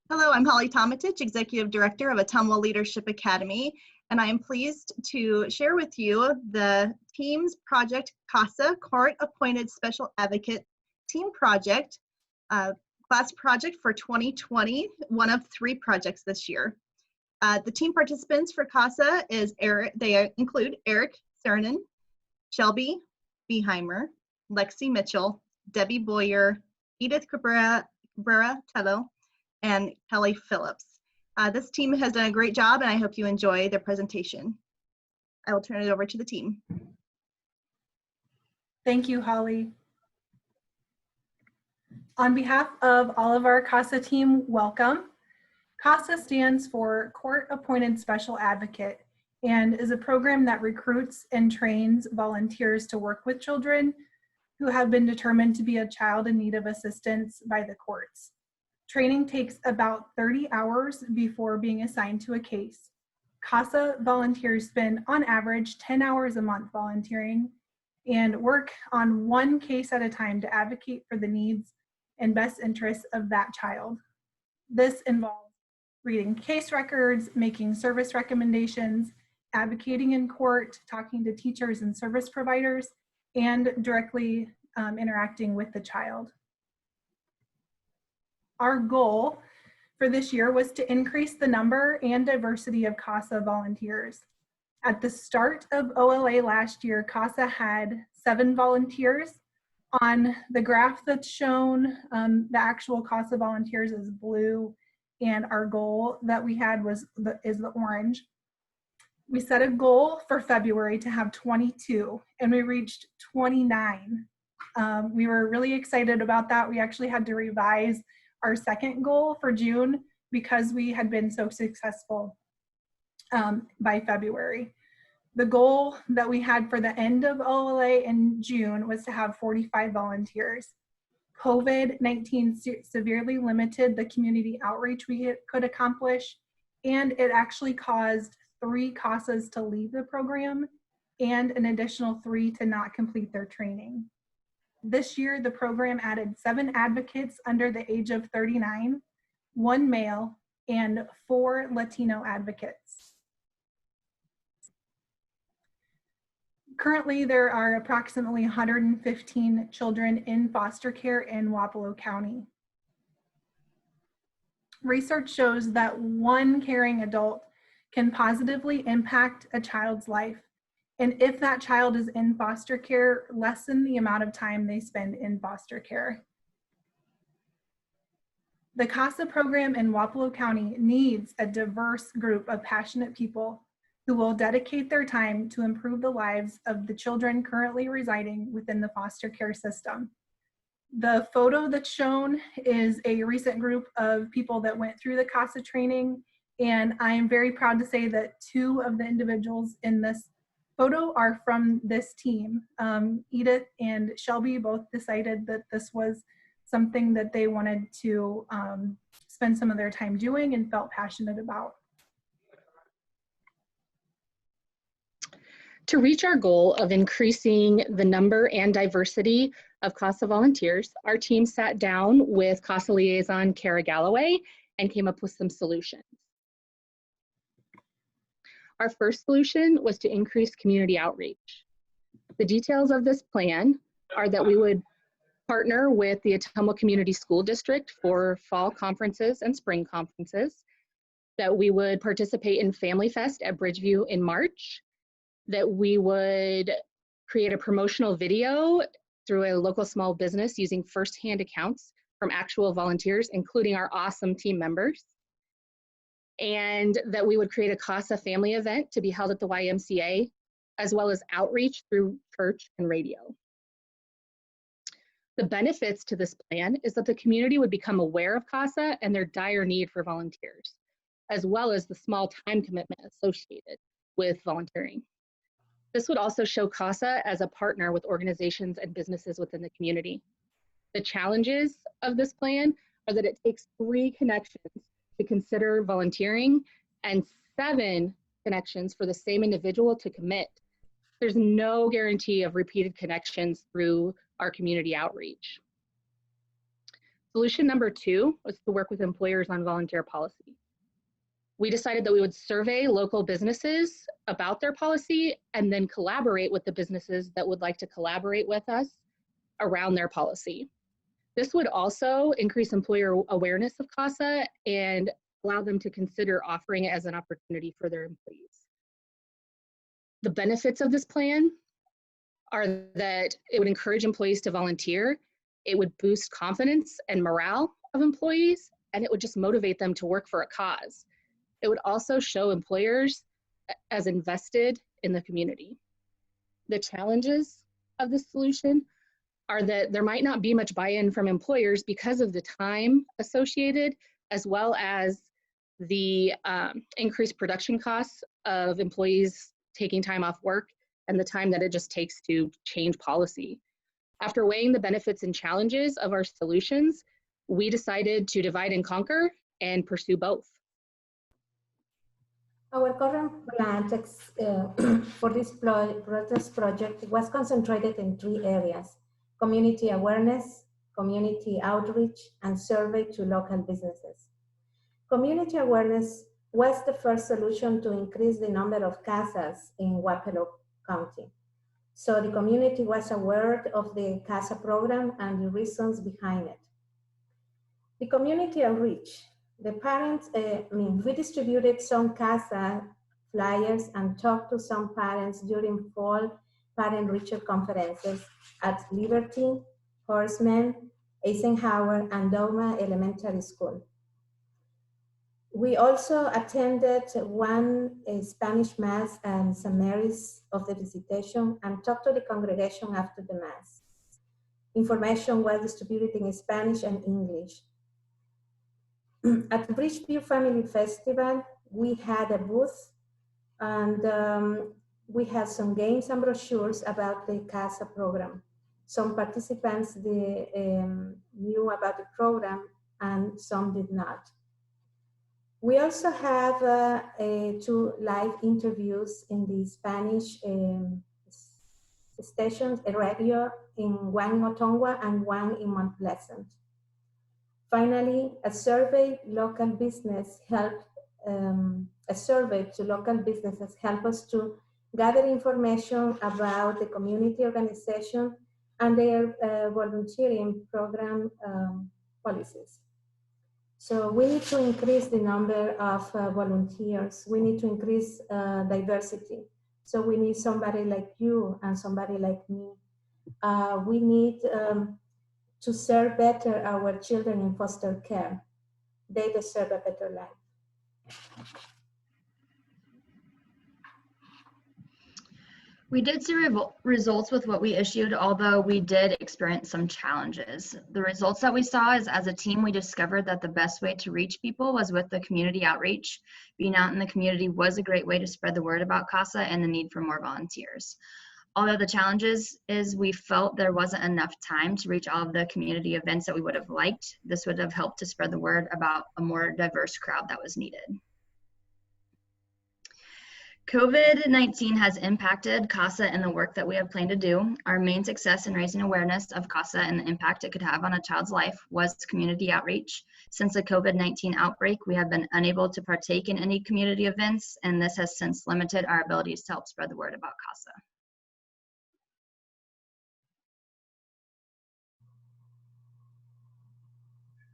Hello, I'm Holly Tomatich, Executive Director of Ottumwa Leadership Academy, and I am pleased to share with you the team's project CASA, Court Appointed Special Advocate Team Project, class project for 2020, one of 3 projects this year. The team participants for CASA they include Eric Cernan, Shelby Beheimer, Lexi Mitchell, Debbie Boyer, Edith Cabrera-Tello, and Kelly Phillips. This team has done a great job, and I hope you enjoy their presentation. I will turn it over to the team. Thank you, Holly. On behalf of all of our CASA team, welcome. CASA stands for Court Appointed Special Advocate and is a program that recruits and trains volunteers to work with children who have been determined to be a child in need of assistance by the courts. Training takes about 30 hours before being assigned to a case. CASA volunteers spend on average 10 hours a month volunteering and work on one case at a time to advocate for the needs and best interests of that child. This involves reading case records, making service recommendations, advocating in court, talking to teachers and service providers, and directly interacting with the child. Our goal for this year was to increase the number and diversity of CASA volunteers. At the start of O.L.A. last year, CASA had 7 volunteers. On the graph that's shown, the actual CASA volunteers is blue, and our goal that we had is the orange. We set a goal for February to have 22, and we reached 29. We were really excited about that. We actually had to revise our second goal for June because we had been so successful by February. The goal that we had for the end of O.L.A. in June was to have 45 volunteers. COVID-19 severely limited the community outreach we could accomplish, and it actually caused 3 CASAs to leave the program and an additional 3 to not complete their training. This year, the program added 7 advocates under the age of 39, 1 male, and 4 Latino advocates. Currently, there are approximately 115 children in foster care in O.L.A. County. Research shows that 1 caring adult can positively impact a child's life, and if that child is in foster care, lessen the amount of time they spend in foster care. The CASA program in O.L.A. County needs a diverse group of passionate people who will dedicate their time to improve the lives of the children currently residing within the foster care system. The photo that's shown is a recent group of people that went through the CASA training, and I am very proud to say that 2 of the individuals in this photo are from this team. Edith and Shelby both decided that this was something that they wanted to spend some of their time doing and felt passionate about. To reach our goal of increasing the number and diversity of CASA volunteers, our team sat down with CASA liaison Kara Galloway and came up with some solutions. Our first solution was to increase community outreach. The details of this plan are that we would partner with the Ottumwa Community School District for fall conferences and spring conferences, that we would participate in Family Fest at Bridgeview in March, that we would create a promotional video through a local small business using firsthand accounts from actual volunteers, including our awesome team members, and that we would create a CASA family event to be held at the YMCA, as well as outreach through church and radio. The benefits to this plan is that the community would become aware of CASA and their dire need for volunteers, as well as the small time commitment associated with volunteering. This would also show CASA as a partner with organizations and businesses within the community. The challenges of this plan are that it takes 3 connections to consider volunteering and 7 connections for the same individual to commit. There's no guarantee of repeated connections through our community outreach. Solution number 2 was to work with employers on volunteer policy. We decided that we would survey local businesses about their policy and then collaborate with the businesses that would like to collaborate with us around their policy. This would also increase employer awareness of CASA and allow them to consider offering it as an opportunity for their employees. The benefits of this plan are that it would encourage employees to volunteer, it would boost confidence and morale of employees, and it would just motivate them to work for a cause. It would also show employers as invested in the community. The challenges of this solution are that there might not be much buy-in from employers because of the time associated, as well as the increased production costs of employees taking time off work and the time that it just takes to change policy. After weighing the benefits and challenges of our solutions, we decided to divide and conquer and pursue both. Our current plan for this project was concentrated in 3 areas: community awareness, community outreach, and survey to local businesses. Community awareness was the first solution to increase the number of CASAs in O.L.A. County. So the community was aware of the CASA program and the reasons behind it. The community outreach. The parents, we distributed some CASA flyers and talked to some parents during fall parent-reacher conferences at Liberty, Horseman, Eisenhower, and Doma Elementary School. We also attended one Spanish Mass and St. Mary's of the Visitation and talked to the congregation after the Mass. Information was distributed in Spanish and English. At Bridgeview Family Festival, we had a booth and we had some games and brochures about the CASA program. Some participants knew about the program and some did not. We also have 2 live interviews in the Spanish stations, a radio in one in Otongwa and one in Mount Pleasant. Finally, a survey to local businesses help us to gather information about the community organization and their volunteering program policies. So we need to increase the number of volunteers. We need to increase diversity. So we need somebody like you and somebody like me. We need to serve better our children in foster care. They deserve a better life. We did see results with what we issued, although we did experience some challenges. The results that we saw is, as a team, we discovered that the best way to reach people was with the community outreach. Being out in the community was a great way to spread the word about CASA and the need for more volunteers. Although the challenges is we felt there wasn't enough time to reach all of the community events that we would have liked. This would have helped to spread the word about a more diverse crowd that was needed. COVID-19 has impacted CASA and the work that we have planned to do. Our main success in raising awareness of CASA and the impact it could have on a child's life was community outreach. Since the COVID-19 outbreak, we have been unable to partake in any community events, and this has since limited our abilities to help spread the word about CASA.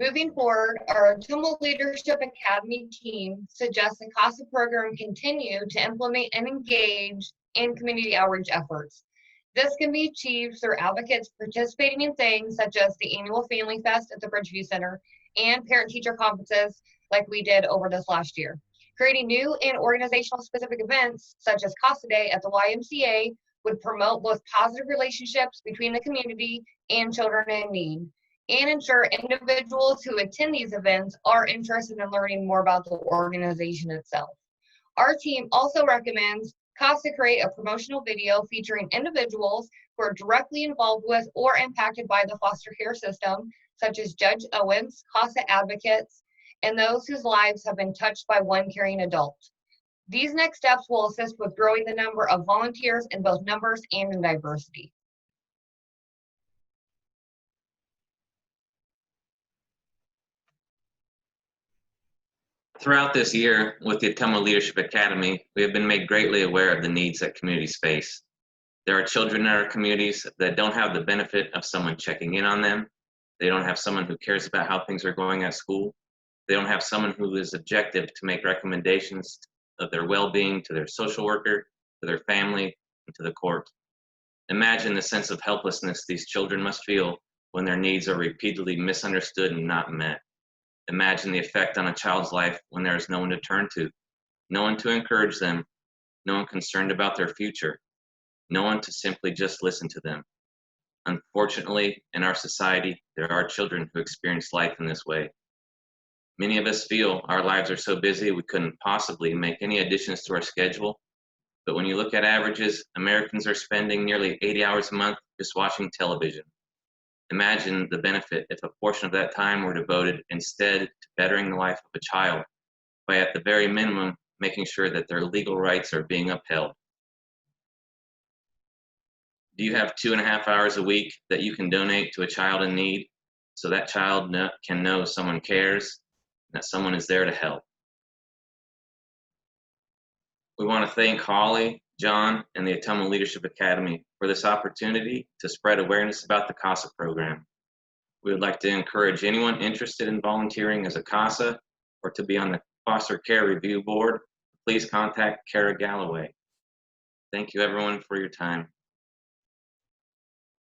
Moving forward, our O.L.A Leadership Academy team suggests the CASA program continue to implement and engage in community outreach efforts. This can be achieved through advocates participating in things such as the annual Family Fest at the Bridgeview Center and parent-teacher conferences like we did over this last year. Creating new and organizational specific events such as CASA Day at the YMCA would promote both positive relationships between the community and children in need, and ensure individuals who attend these events are interested in learning more about the organization itself. Our team also recommends CASA create a promotional video featuring individuals who are directly involved with or impacted by the foster care system, such as Judge Owens, CASA advocates, and those whose lives have been touched by one caring adult. These next steps will assist with growing the number of volunteers in both numbers and in diversity. Throughout this year with the Ottumwa Leadership Academy, we have been made greatly aware of the needs that communities face. There are children in our communities that don't have the benefit of someone checking in on them. They don't have someone who cares about how things are going at school. They don't have someone who is objective to make recommendations of their well-being to their social worker, to their family, and to the court. Imagine the sense of helplessness these children must feel when their needs are repeatedly misunderstood and not met. Imagine the effect on a child's life when there is no one to turn to, no one to encourage them, no one concerned about their future, no one to simply just listen to them. Unfortunately, in our society, there are children who experience life in this way. Many of us feel our lives are so busy we couldn't possibly make any additions to our schedule. But when you look at averages, Americans are spending nearly 80 hours a month just watching television. Imagine the benefit if a portion of that time were devoted instead to bettering the life of a child by, at the very minimum, making sure that their legal rights are being upheld. Do you have 2.5 hours a week that you can donate to a child in need so that child can know someone cares and that someone is there to help? We want to thank Holly, John, and the Ottumwa Leadership Academy for this opportunity to spread awareness about the CASA program. We would like to encourage anyone interested in volunteering as a CASA or to be on the Foster Care Review Board, please contact Kara Galloway. Thank you everyone for your time.